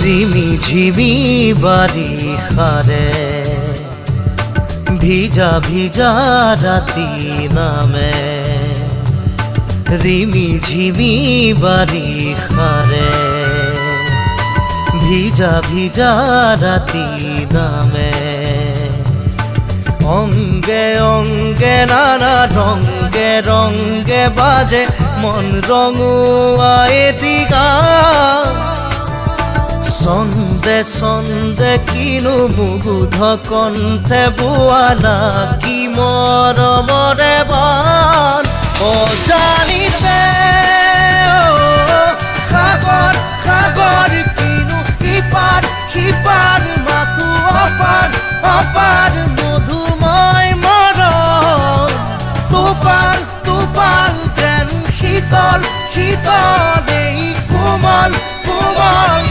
রিমি ঝিমি বাড়ি খারে ভিজা ভিজা রাতি নামে রিমি ঝিমি বাড়ি খারে ভিজা ভিজা রাতি নামে অঙ্গে অঙ্গে নানা রঙ্গে রঙ্গে বাজে মন রঙুয়া এদিকা সন্দে সন্দে কিনু মুগ্ধ কণ্ঠে বুয়ালা কি মরমরে বান ও জানিতে সাগর সাগর কিনু হিপার হিপার মাথু অপার অপার মধুময় মরণ তুপাল তুপাল যেন শীতল শীতল এই কোমল কোমল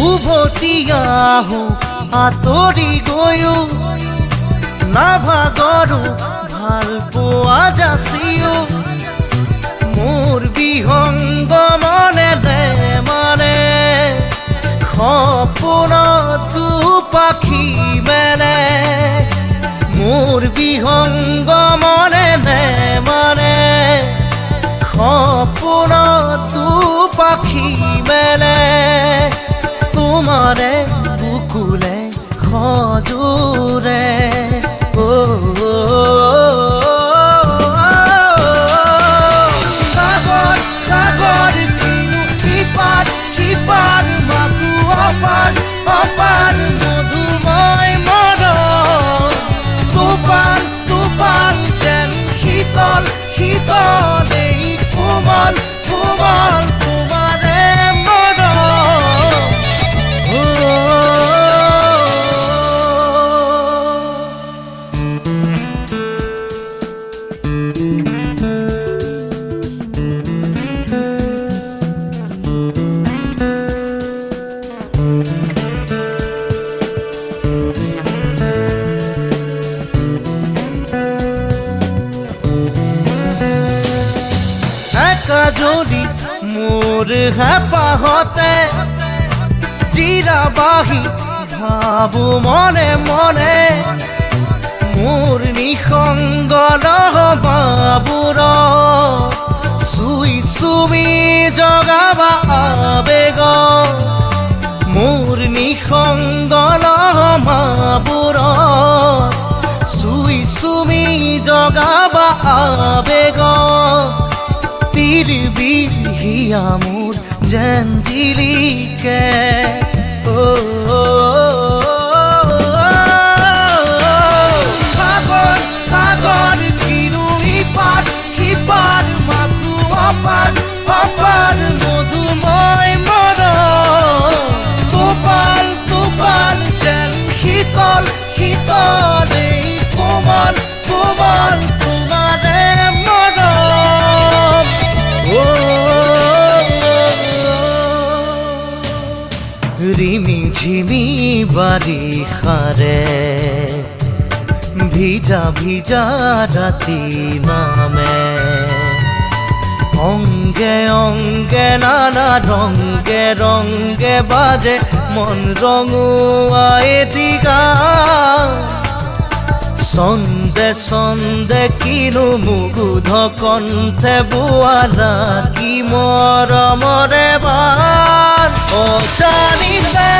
উভতিয়াহো আঁতৰি গৈও নাভাগৰো ভাল পোৱা যাচিও মোৰ বিহংগ মনে মানে সপোনতো পাখি মেলে মোৰ বিহংগ মনে মানে সপোনতো পাখি মেলে তোমারে বুকুলে খজুরে ও সাগর সাগর কিনু হিপার হিপার মাথু অপার অপার মধুময় মরণ তুপাল তুপাল যেন শীতল শীতল এই কোমল কোমল যদি মোর হেঁপাহতে জিৰাবাহি ভাবো মনে মনে মোৰ নিসংগ বাবুৰ চুই চুমি জগাবা আবেগ মোৰ নিসংগ বাবুৰ চুই চুমি জগাবা আবেগ তীর বিহিয়া মোর যেন জিলিকে ও সাগর সাগর কিনু হিপার হিপার মাথু অপার অপার মধুময় মরণ তুপাল তুপাল যেন শীতল শীতল এই কোমল কোমল তোমারে রিমি ঝিমি বাড়ি খারে ভিজা ভিজা রাতি নামে অঙ্গে অঙ্গে নানা রঙ্গে রঙ্গে বাজে মন রঙুয়া এদিকা সন্দে সন্দে কিনু মুগ্ধ কণ্ঠে বুয়ালা কি মরমরে বান ও জানিতে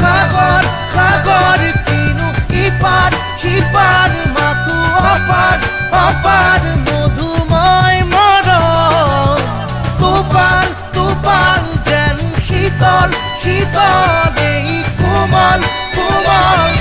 সাগর সাগর কিনু হিপার হিপার মাথু শীতল শীতল এই কোমল কোমল